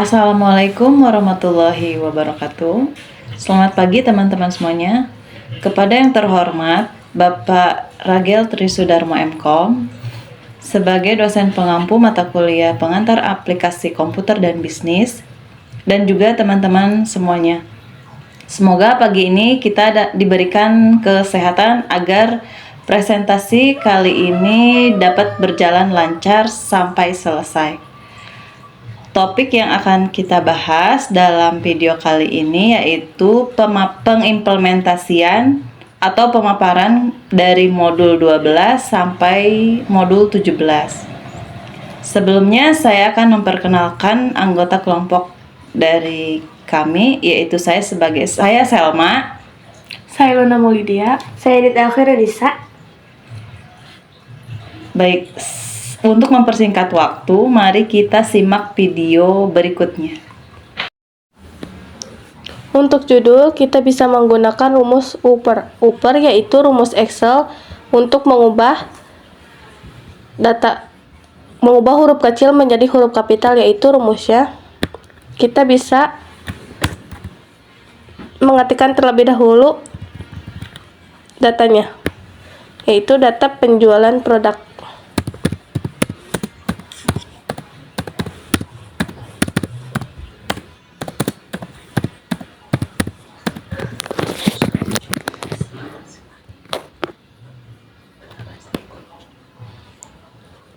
Assalamualaikum warahmatullahi wabarakatuh. Selamat pagi teman-teman semuanya. Kepada yang terhormat Bapak Ragel Trisudarmo MKom sebagai dosen pengampu mata kuliah pengantar aplikasi komputer dan bisnis, dan juga teman-teman semuanya. Semoga pagi ini kita diberikan kesehatan agar presentasi kali ini dapat berjalan lancar sampai selesai. Topik yang akan kita bahas dalam video kali ini yaitu pengimplementasian atau pemaparan dari modul 12 sampai modul 17. Sebelumnya saya akan memperkenalkan anggota kelompok dari kami, yaitu saya Selma. Saya Luna Maulidia. Saya Dita Akhirudisa. Baik, untuk mempersingkat waktu, mari kita simak video berikutnya. Untuk judul, kita bisa menggunakan rumus upper. Upper yaitu rumus Excel untuk mengubah huruf kecil menjadi huruf kapital, yaitu rumusnya. Kita bisa mengetikkan terlebih dahulu datanya, yaitu data penjualan produk.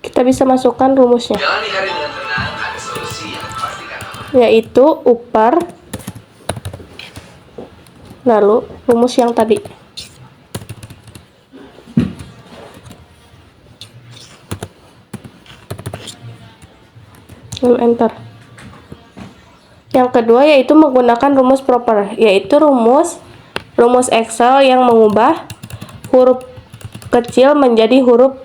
Kita bisa masukkan rumusnya, yaitu upper lalu rumus yang tadi, lalu enter. Yang kedua yaitu menggunakan rumus proper, yaitu rumus Excel yang mengubah huruf kecil menjadi huruf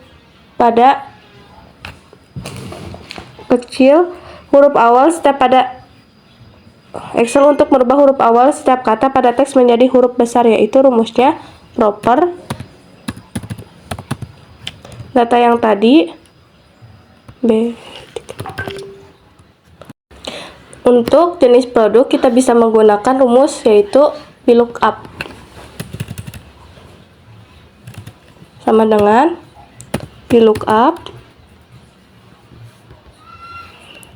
awal setiap pada Excel untuk merubah huruf awal setiap kata pada teks menjadi huruf besar, yaitu rumusnya proper. Data yang tadi B. Untuk jenis produk kita bisa menggunakan rumus yaitu VLOOKUP sama dengan VLOOKUP,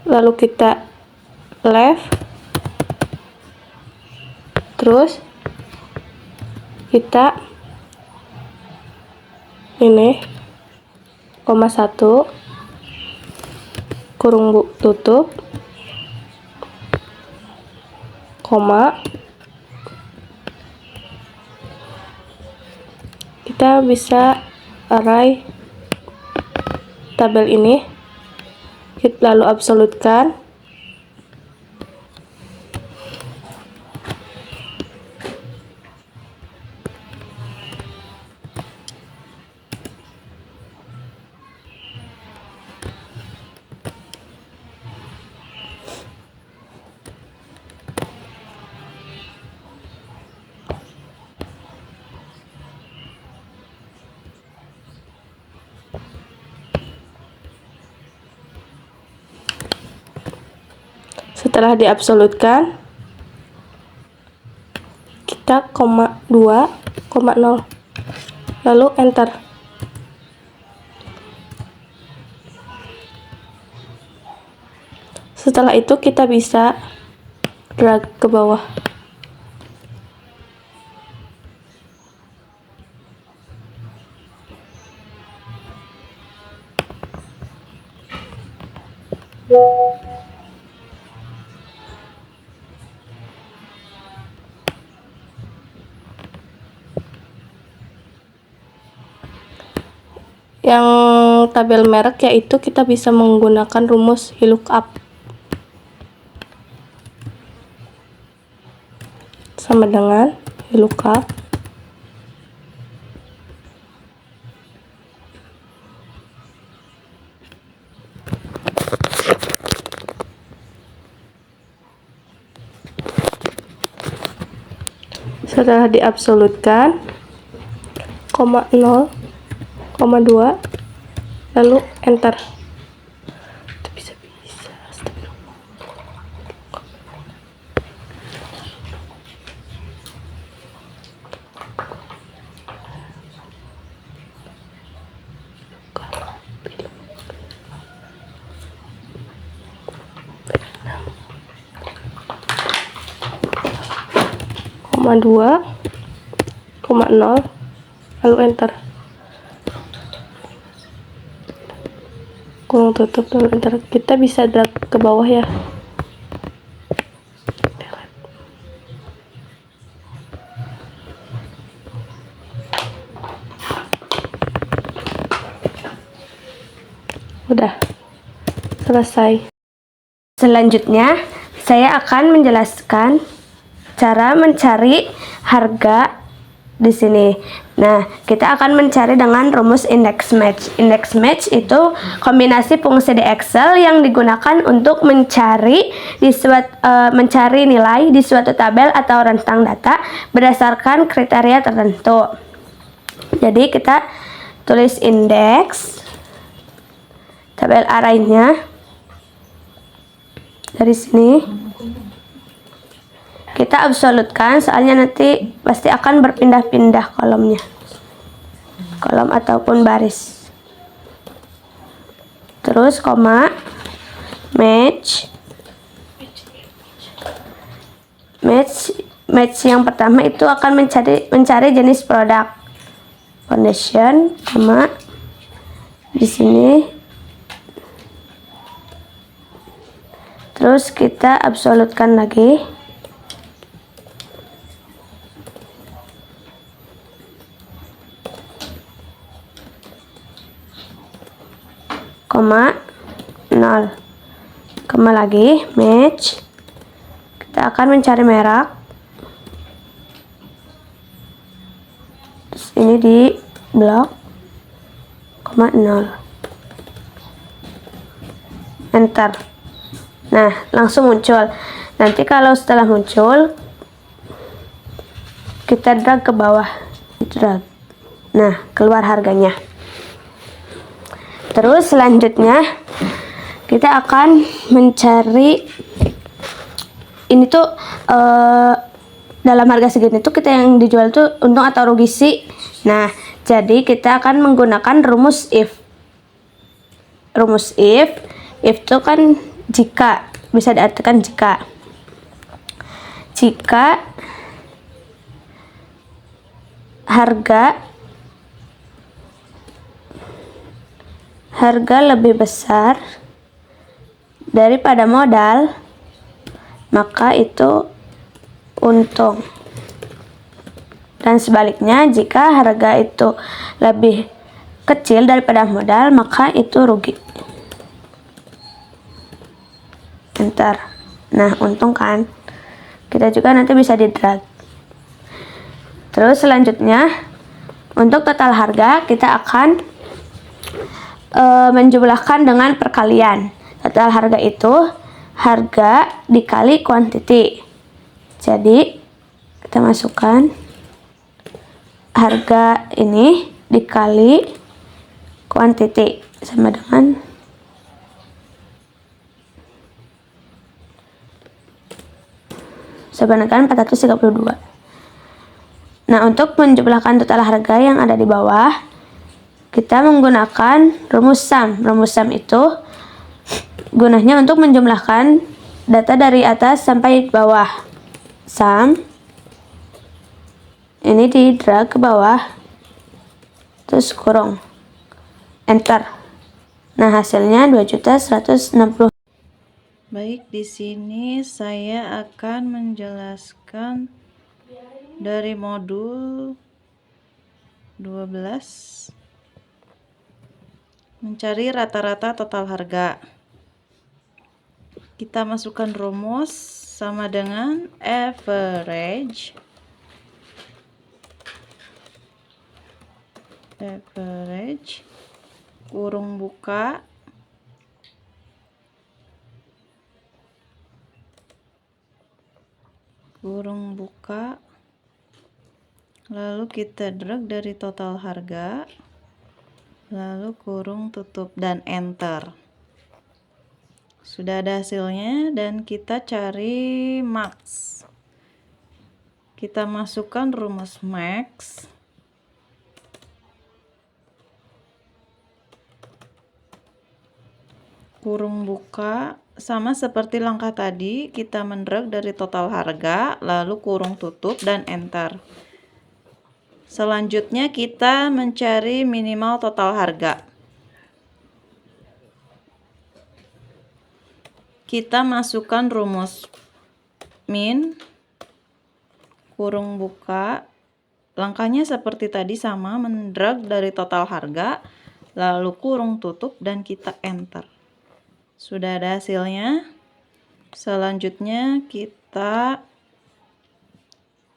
lalu kita left, terus kita ini koma 1 kurung tutup koma, kita bisa array tabel ini, lalu absolutkan, setelah diabsolutkan kita koma 2 koma 0 lalu enter. Setelah itu kita bisa drag ke bawah. Yang tabel merek yaitu kita bisa menggunakan rumus VLOOKUP sama dengan VLOOKUP setelah diabsolutkan koma 0 koma 2 lalu enter. 0, lalu enter. Kurung tutup lalu enter. Kita bisa drag ke bawah ya. Udah selesai. Selanjutnya saya akan menjelaskan cara mencari harga di sini. Nah, kita akan mencari dengan rumus index match. Index match itu kombinasi fungsi di Excel yang digunakan untuk mencari nilai di suatu tabel atau rentang data berdasarkan kriteria tertentu. Jadi kita tulis indeks tabel arraynya dari sini. Kita absolutkan soalnya nanti pasti akan berpindah-pindah kolomnya, kolom ataupun baris. Terus koma, match yang pertama itu akan mencari jenis produk. Foundation, koma, di sini. Terus kita absolutkan lagi. Koma 0, koma lagi, match. Kita akan mencari merek. Terus ini di blok, koma 0, enter. Nah, langsung muncul. Nanti kalau setelah muncul, kita drag ke bawah, drag. Nah, keluar harganya. Terus selanjutnya kita akan mencari ini tuh dalam harga segini tuh kita yang dijual tuh untung atau rugi sih. Nah, jadi kita akan menggunakan rumus if. Rumus if itu kan jika, bisa diartikan jika. Jika harga lebih besar daripada modal, maka itu untung. Dan sebaliknya, jika harga itu lebih kecil daripada modal, maka itu rugi. Enter. Nah, untung kan? Kita juga nanti bisa di drag. Terus selanjutnya, untuk total harga kita akan menjumlahkan dengan perkalian. Total harga itu harga dikali quantity. Jadi kita masukkan harga ini dikali quantity sama dengan sebenarnya 432. Nah, untuk menjumlahkan total harga yang ada di bawah, kita menggunakan rumus sum. Rumus sum itu gunanya untuk menjumlahkan data dari atas sampai bawah. Sum ini di drag ke bawah, terus kurung, enter. Nah, hasilnya 2.160.000. Baik, di sini saya akan menjelaskan dari modul 12, mencari rata-rata total harga. Kita masukkan rumus sama dengan average kurung buka lalu kita drag dari total harga, lalu kurung tutup dan enter. Sudah ada hasilnya dan kita cari max. Kita masukkan rumus max. Kurung buka sama seperti langkah tadi, kita mendrag dari total harga, lalu kurung tutup dan enter. Selanjutnya kita mencari minimal total harga. Kita masukkan rumus min, kurung buka. Langkahnya seperti tadi sama, mendrag dari total harga, lalu kurung tutup dan kita enter. Sudah ada hasilnya. Selanjutnya kita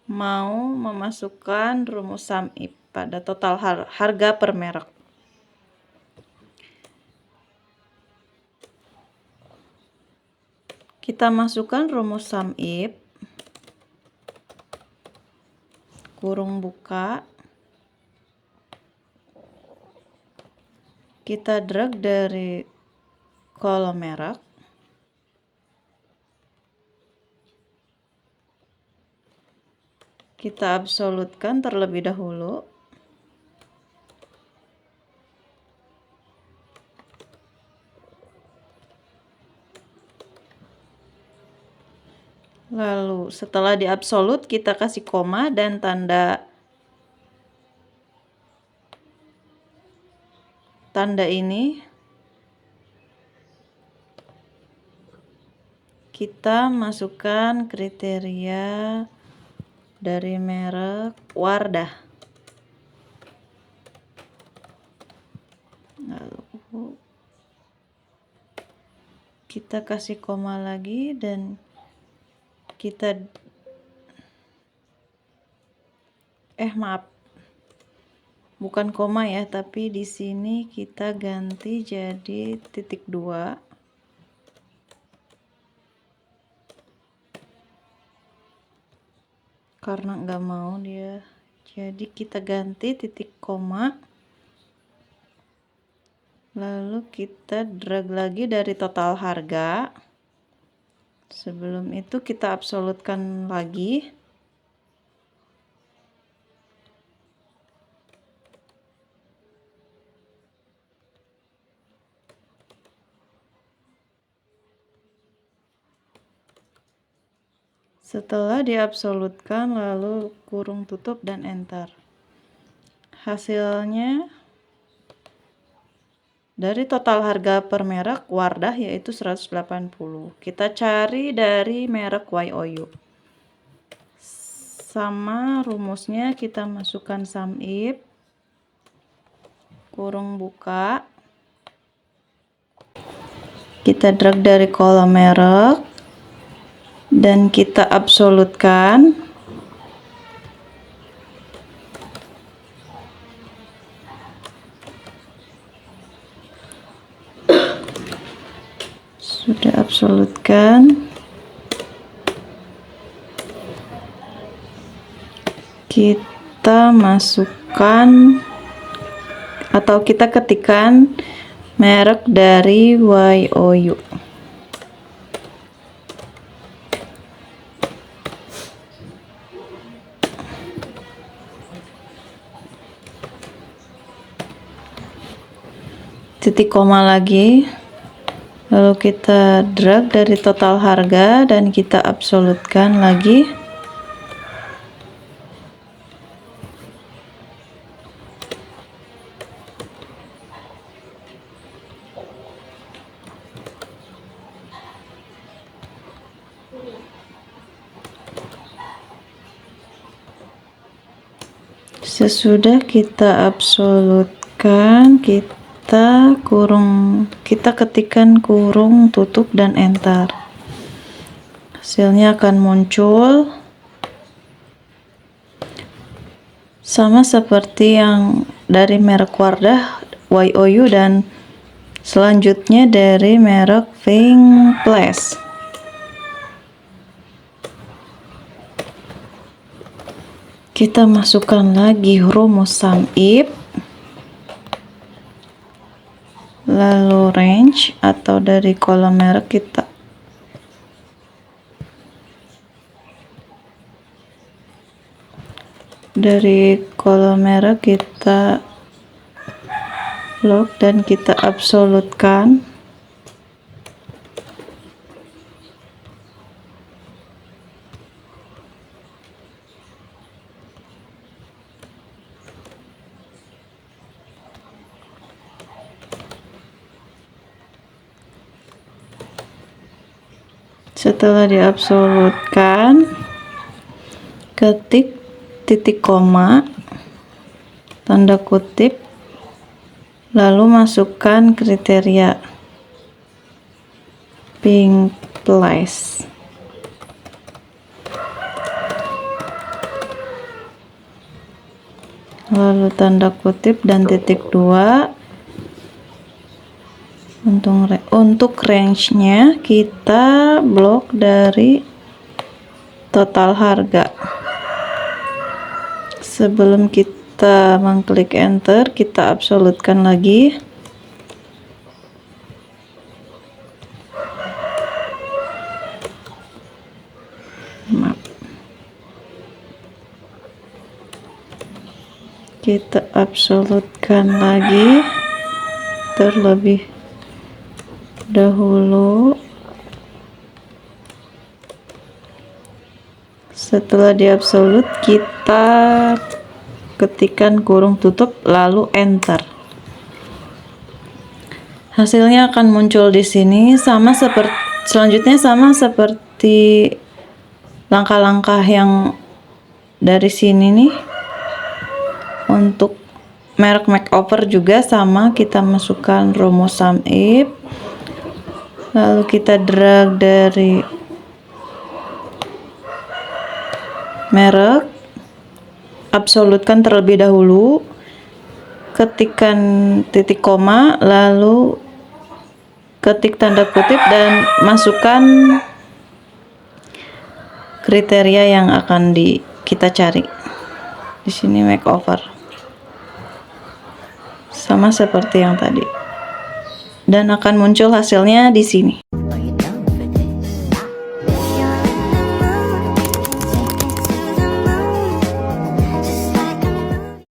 mau memasukkan rumus sum if pada total harga per merek. Kita masukkan rumus sum if, kurung buka, kita drag dari kolom merek, kita absolutkan terlebih dahulu. Lalu setelah diabsolut kita kasih koma dan tanda ini kita masukkan kriteria dari merek Wardah. Lalu kita kasih koma lagi dan kita maaf, bukan koma ya, tapi di sini kita ganti jadi titik 2. Karena nggak mau dia, jadi kita ganti titik koma, lalu kita drag lagi dari total harga. Sebelum itu kita absolutkan lagi. Setelah diabsolutkan lalu kurung tutup dan enter. Hasilnya dari total harga per merek Wardah yaitu 180. Kita cari dari merek YOU. Sama rumusnya kita masukkan sum if, kurung buka, kita drag dari kolom merek dan kita absolutkan. Sudah absolutkan, kita masukkan atau kita ketikkan merek dari YOU. Titik koma lagi, lalu kita drag dari total harga dan kita absolutkan lagi. Sesudah kita absolutkan, kita ketikkan kurung tutup dan enter. Hasilnya akan muncul sama seperti yang dari merek Wardah YOU dan selanjutnya dari merek Pink Place. Kita masukkan lagi rumus sum if, lalu range atau dari kolom merek kita lock dan kita absolutkan. Setelah diabsolutkan, ketik titik koma, tanda kutip, lalu masukkan kriteria pink place. Lalu tanda kutip dan titik 2. Untuk range-nya kita blok dari total harga. Sebelum kita mengklik enter, kita absolutkan lagi. Maaf. Kita absolutkan lagi terlebih dahulu. Setelah diabsolut, kita ketikkan kurung tutup lalu enter. Hasilnya akan muncul di sini selanjutnya sama seperti langkah-langkah yang dari sini nih. Untuk merek makeover juga sama, kita masukkan rumus sum if, lalu kita drag dari merek, absolutkan terlebih dahulu, ketikkan titik koma, lalu ketik tanda kutip dan masukkan kriteria yang akan kita cari. Di sini makeover. Sama seperti yang tadi. Dan akan muncul hasilnya di sini.